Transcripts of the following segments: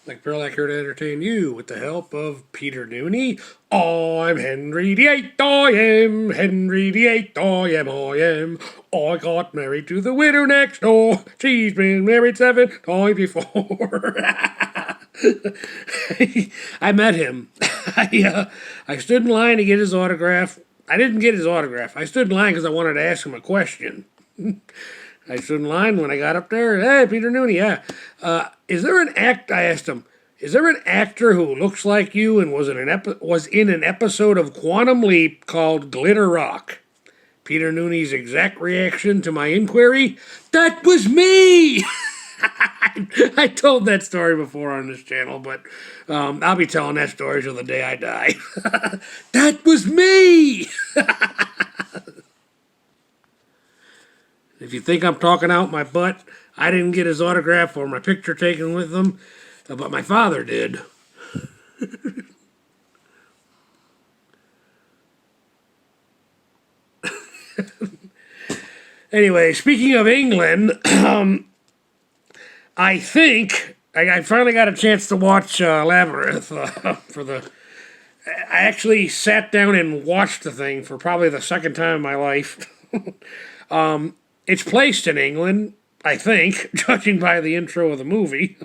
Like Pearl, here to entertain you with the help of Peter Nooney. I'm Henry VIII, I am Henry VIII, I am. I got married to the widow next door. She's been married 7 times before. I met him. I stood in line to get his autograph. I didn't get his autograph. I stood in line because I wanted to ask him a question. I stood in line when I got up there. Hey, Peter Nooney, yeah. I asked him, is there an actor who looks like you and was in an episode of Quantum Leap called Glitter Rock? Peter Nooney's exact reaction to my inquiry, that was me! I told that story before on this channel, but I'll be telling that story till the day I die. That was me! If you think I'm talking out my butt, I didn't get his autograph or my picture taken with him, but my father did. Anyway, speaking of England, I think I finally got a chance to watch Labyrinth I actually sat down and watched the thing for probably the second time in my life. It's placed in England, I think, judging by the intro of the movie.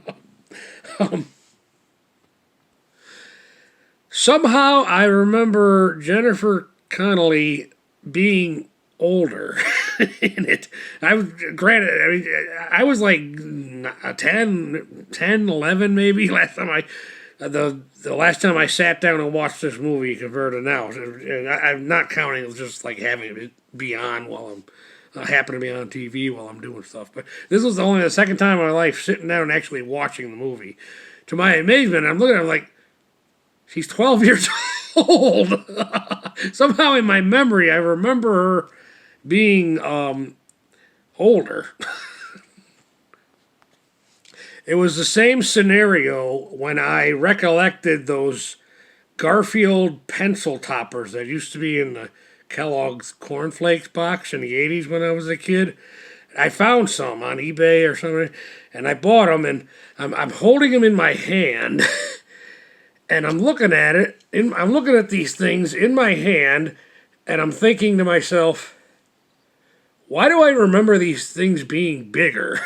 Somehow I remember Jennifer Connelly being older in it. I was, granted, I was like 10, 11 maybe last time the last time I sat down and watched this movie compared to now. And I'm not counting just like having it be on while I'm happen to be on TV while I'm doing stuff. But this was only the second time in my life sitting down and actually watching the movie. To my amazement, I'm looking at her like, she's 12 years old. Somehow in my memory, I remember her being older. It was the same scenario when I recollected those Garfield pencil toppers that used to be in the Kellogg's cornflakes box in the 80s when I was a kid. I found some on eBay or something, and I bought them, and I'm holding them in my hand, and I'm looking at it, I'm looking at these things in my hand, and I'm thinking to myself, why do I remember these things being bigger?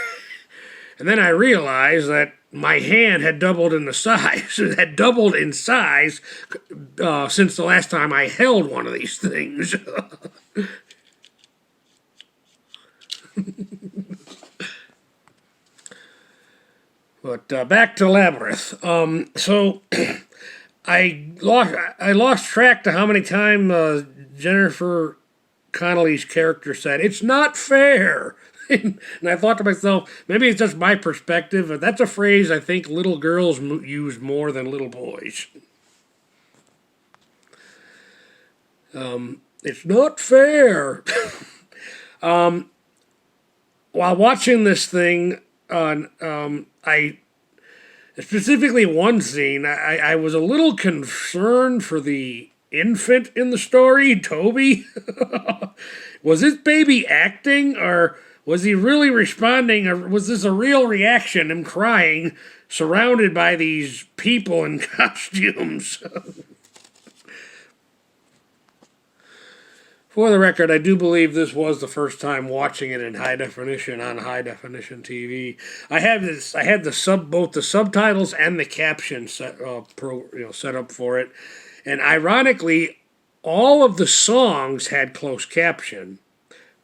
And then I realized that my hand had doubled in the size. It had doubled in size since the last time I held one of these things. But back to Labyrinth. So I lost track to how many times Jennifer Connelly's character said, "It's not fair." And I thought to myself, maybe it's just my perspective, but that's a phrase I think little girls use more than little boys. It's not fair. While watching this thing, I specifically one scene, I was a little concerned for the infant in the story, Toby. Was this baby acting, or was he really responding, or was this a real reaction, him crying, surrounded by these people in costumes? For the record, I do believe this was the first time watching it in high definition on high definition TV. I had both the subtitles and the caption set up for it, and ironically, all of the songs had closed caption,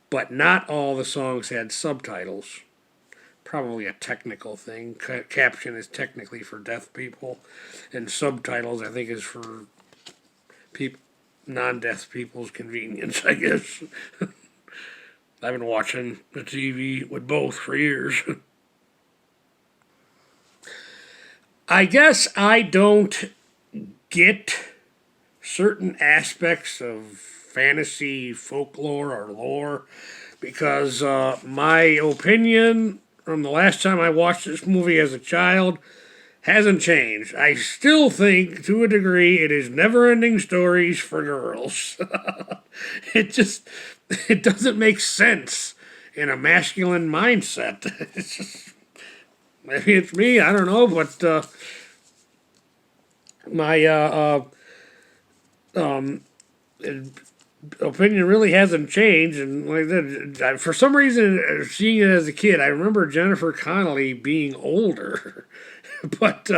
but not all the songs had subtitles. Probably a technical thing. Caption is technically for deaf people, and subtitles I think is for non-deaf people's convenience, I guess. I've been watching the TV with both for years. I guess I don't get certain aspects of fantasy, folklore, or lore because my opinion from the last time I watched this movie as a child hasn't changed. I still think, to a degree, it is never-ending stories for girls. It doesn't make sense in a masculine mindset. Maybe it's me, I don't know, but My opinion really hasn't changed, and like that, for some reason, seeing it as a kid, I remember Jennifer Connelly being older. But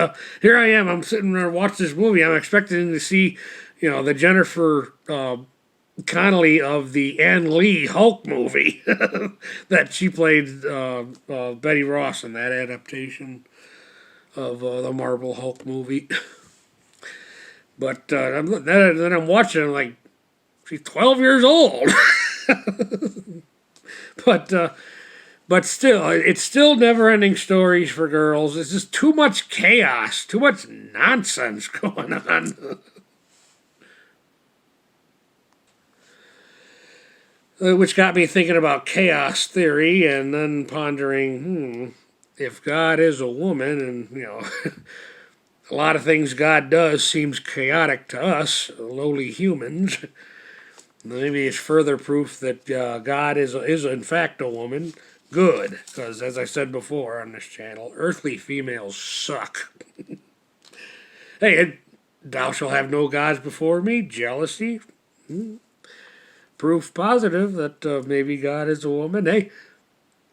here I am. I'm sitting there watching this movie. I'm expecting to see, the Jennifer Connelly of the Ann Lee Hulk movie that she played Betty Ross in that adaptation of the Marvel Hulk movie. But then I'm watching. I'm like, she's 12 years old. but but still, it's still never-ending stories for girls. It's just too much chaos, too much nonsense going on. Which got me thinking about chaos theory and then pondering, if God is a woman and, a lot of things God does seems chaotic to us, lowly humans, maybe it's further proof that God is in fact a woman. Good, because as I said before on this channel, earthly females suck. Hey, thou shalt have no gods before me, jealousy. Proof positive that maybe God is a woman. Hey,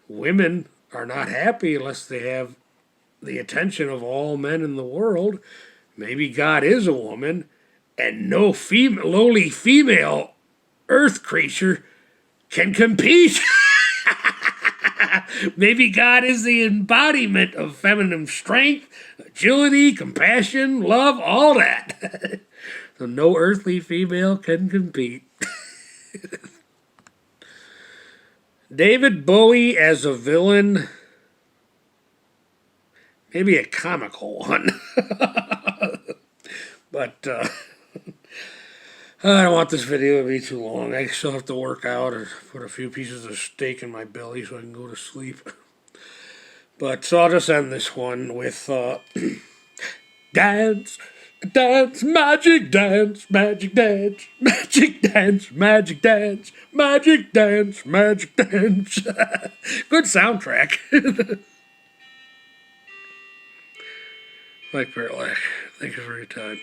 women are not happy unless they have the attention of all men in the world. Maybe God is a woman, and no lowly female earth creature can compete. Maybe God is the embodiment of feminine strength, agility, compassion, love, all that. So no earthly female can compete. David Bowie as a villain, maybe a comical one. But I don't want this video to be too long. I still have to work out or put a few pieces of steak in my belly so I can go to sleep. But so I'll just end this one with dance, dance, magic dance, magic dance, magic dance, magic dance, magic dance, magic dance. Good soundtrack. Like Parallax. Thank you for your time.